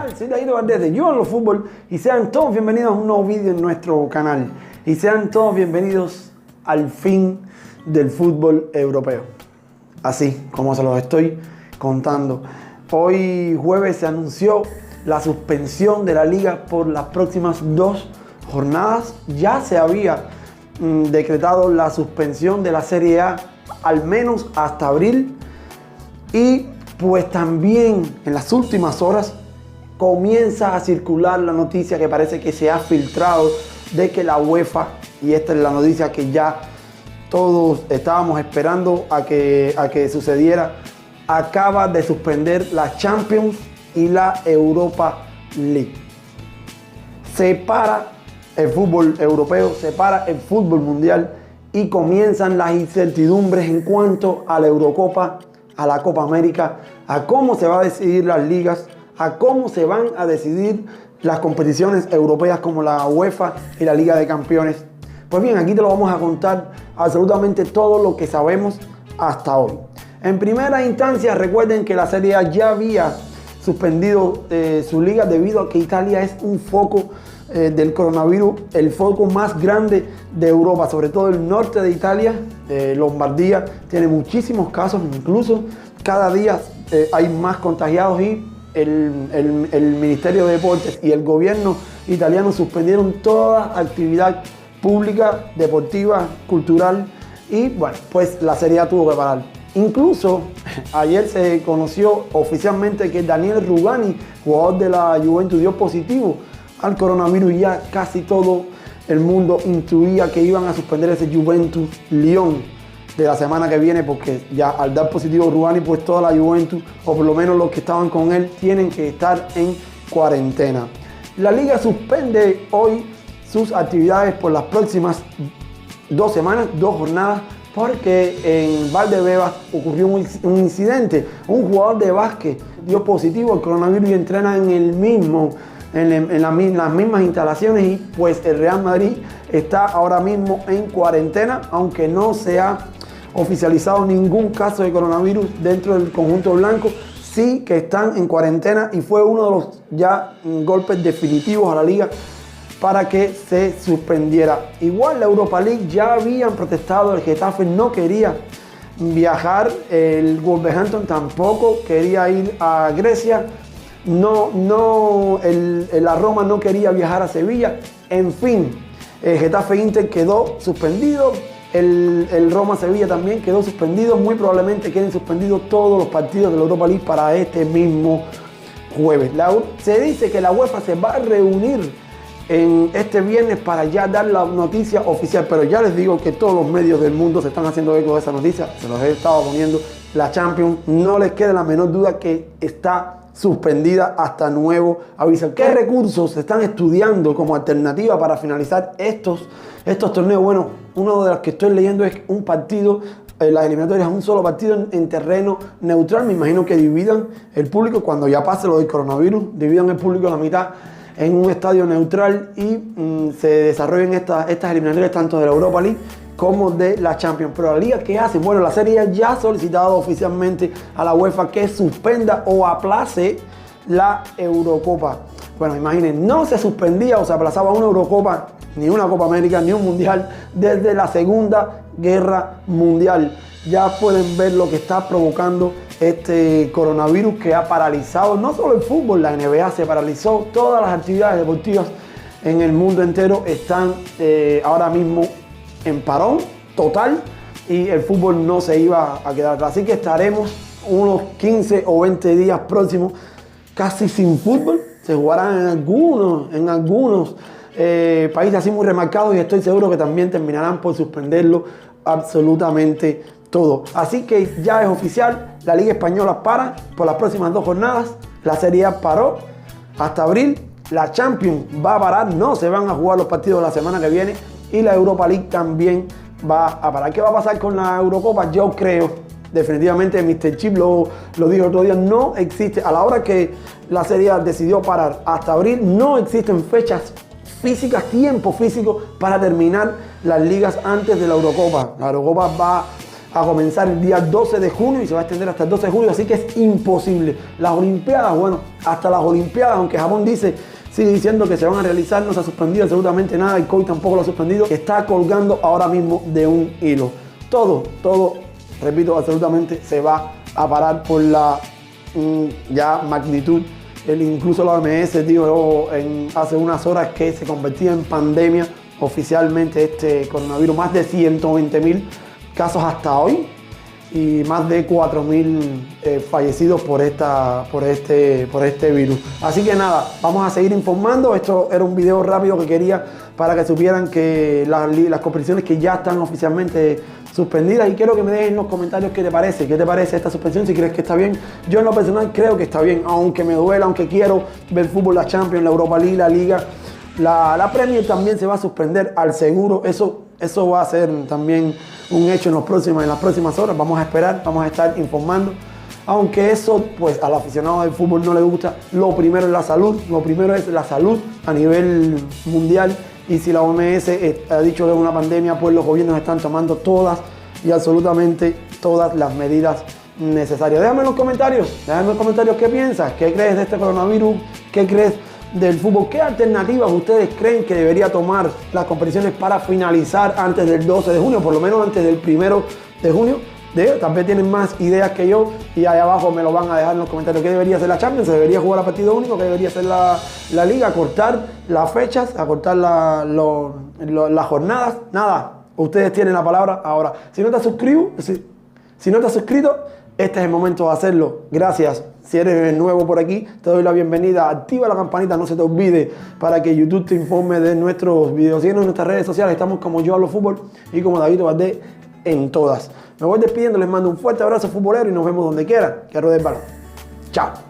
tal? Soy Dairo Valdés de Yo Hablo Fútbol y sean todos bienvenidos a un nuevo vídeo en nuestro canal. Y sean todos bienvenidos al fin del fútbol europeo. Así como se los estoy contando. Hoy jueves se anunció la suspensión de la liga por las próximas 2 jornadas. Ya se había decretado la suspensión de la Serie A al menos hasta abril. Y pues también en las últimas horas comienza a circular la noticia que parece que se ha filtrado de que la UEFA, y esta es la noticia que ya todos estábamos esperando a que sucediera, acaba de suspender la Champions y la Europa League. Separa el fútbol europeo, separa el fútbol mundial y comienzan las incertidumbres en cuanto a la Eurocopa, a la Copa América, a cómo se va a decidir las ligas, a cómo se van a decidir las competiciones europeas como la UEFA y la Liga de Campeones. Pues bien, aquí te lo vamos a contar absolutamente todo lo que sabemos hasta hoy. En primera instancia, recuerden que la Serie A ya había suspendido su liga debido a que Italia es un foco del coronavirus, el foco más grande de Europa, sobre todo el norte de Italia, Lombardía, tiene muchísimos casos, incluso cada día hay más contagiados y el Ministerio de Deportes y el gobierno italiano suspendieron toda actividad pública, deportiva, cultural y bueno, pues la Serie A tuvo que parar. Incluso ayer se conoció oficialmente que Daniele Rugani, jugador de la Juventus, dio positivo al coronavirus y ya casi todo el mundo intuía que iban a suspender ese Juventus-Lyon de la semana que viene, porque ya al dar positivo Rugani, pues toda la Juventus, o por lo menos los que estaban con él, tienen que estar en cuarentena. La liga suspende hoy sus actividades por las próximas 2 semanas, 2 jornadas, porque en Valdebebas ocurrió un incidente. Un jugador de básquet dio positivo al coronavirus y entrena en las mismas instalaciones y pues el Real Madrid está ahora mismo en cuarentena, aunque no se ha oficializado ningún caso de coronavirus dentro del conjunto blanco. Sí que están en cuarentena y fue uno de los ya golpes definitivos a la liga para que se suspendiera. Igual la Europa League ya habían protestado, el Getafe no quería viajar, el Wolverhampton tampoco quería ir a Grecia, la Roma no quería viajar a Sevilla, en fin, el Getafe Inter quedó suspendido, el Roma Sevilla también quedó suspendido, muy probablemente queden suspendidos todos los partidos de la Europa League para este mismo jueves. Se dice que la UEFA se va a reunir en este viernes para ya dar la noticia oficial, pero ya les digo que todos los medios del mundo se están haciendo eco de esa noticia, se los he estado poniendo. La Champions, no les queda la menor duda que está suspendida hasta nuevo aviso. ¿Qué recursos se están estudiando como alternativa para finalizar estos torneos? Bueno, uno de los que estoy leyendo es un partido, las eliminatorias, un solo partido en terreno neutral. Me imagino que dividan el público cuando ya pase lo del coronavirus, dividan el público a la mitad en un estadio neutral y se desarrollen estas eliminatorias tanto de la Europa League como de la Champions. Pero la liga, ¿qué hace? Bueno, la Serie A ya ha solicitado oficialmente a la UEFA que suspenda o aplace la Eurocopa. Bueno, imaginen, no se suspendía o se aplazaba una Eurocopa, ni una Copa América, ni un Mundial desde la Segunda Guerra Mundial. Ya pueden ver lo que está provocando este coronavirus que ha paralizado no solo el fútbol, la NBA se paralizó, todas las actividades deportivas en el mundo entero están ahora mismo en parón total y el fútbol no se iba a quedar atrás. Así que estaremos unos 15 o 20 días próximos casi sin fútbol. Se jugarán en algunos países así muy remarcados y estoy seguro que también terminarán por suspenderlo absolutamente todo. Así que ya es oficial, la Liga Española para por las próximas 2 jornadas, la Serie A paró hasta abril, la Champions va a parar, no se van a jugar los partidos la semana que viene y la Europa League también va a parar. ¿Qué va a pasar con la Eurocopa? Yo creo, definitivamente Mr. Chip lo dijo otro día, no existe, a la hora que la Serie A decidió parar hasta abril, no existen fechas físicas, tiempo físico para terminar las ligas antes de la Eurocopa. La Eurocopa va a comenzar el día 12 de junio y se va a extender hasta el 12 de julio, así que es imposible. Las Olimpiadas, bueno, hasta las Olimpiadas, aunque Japón sigue diciendo que se van a realizar, no se ha suspendido absolutamente nada, el COVID tampoco lo ha suspendido, está colgando ahora mismo de un hilo. Todo, repito, absolutamente se va a parar por la ya magnitud. Incluso la OMS dijo hace unas horas que se convertía en pandemia oficialmente este coronavirus. Más de 120.000 casos hasta hoy y más de 4.000 fallecidos por este virus. Así que nada, vamos a seguir informando. Esto era un video rápido que quería para que supieran que las competiciones que ya están oficialmente suspendidas, y quiero que me dejen en los comentarios qué te parece esta suspensión, si crees que está bien. Yo en lo personal creo que está bien, aunque me duela, aunque quiero ver fútbol, la Champions, la Europa League, la Liga, la Premier también se va a suspender al seguro. Eso va a ser también un hecho en las próximas horas. Vamos a esperar, vamos a estar informando. Aunque eso, pues al aficionado del fútbol no le gusta, lo primero es la salud a nivel mundial. Y si la OMS ha dicho que es una pandemia, pues los gobiernos están tomando todas y absolutamente todas las medidas necesarias. Déjame en los comentarios qué piensas, qué crees de este coronavirus, qué crees del fútbol, qué alternativas ustedes creen que debería tomar las competiciones para finalizar antes del 12 de junio, por lo menos antes del 1 de junio. También tienen más ideas que yo y ahí abajo me lo van a dejar en los comentarios. ¿Qué debería hacer la Champions? ¿Se debería jugar a partido único? ¿Qué debería hacer la Liga? ¿Acortar las fechas? ¿Acortar las jornadas? Nada, ustedes tienen la palabra ahora. Si no te has suscrito, este es el momento de hacerlo. Gracias. Si eres nuevo por aquí, te doy la bienvenida. Activa la campanita, no se te olvide, para que YouTube te informe de nuestros videos. Síguenos en nuestras redes sociales. Estamos como Yo Hablo Fútbol y como David Valdés en todas. Me voy despidiendo, les mando un fuerte abrazo futbolero y nos vemos donde quiera que ruede el balón. Chao.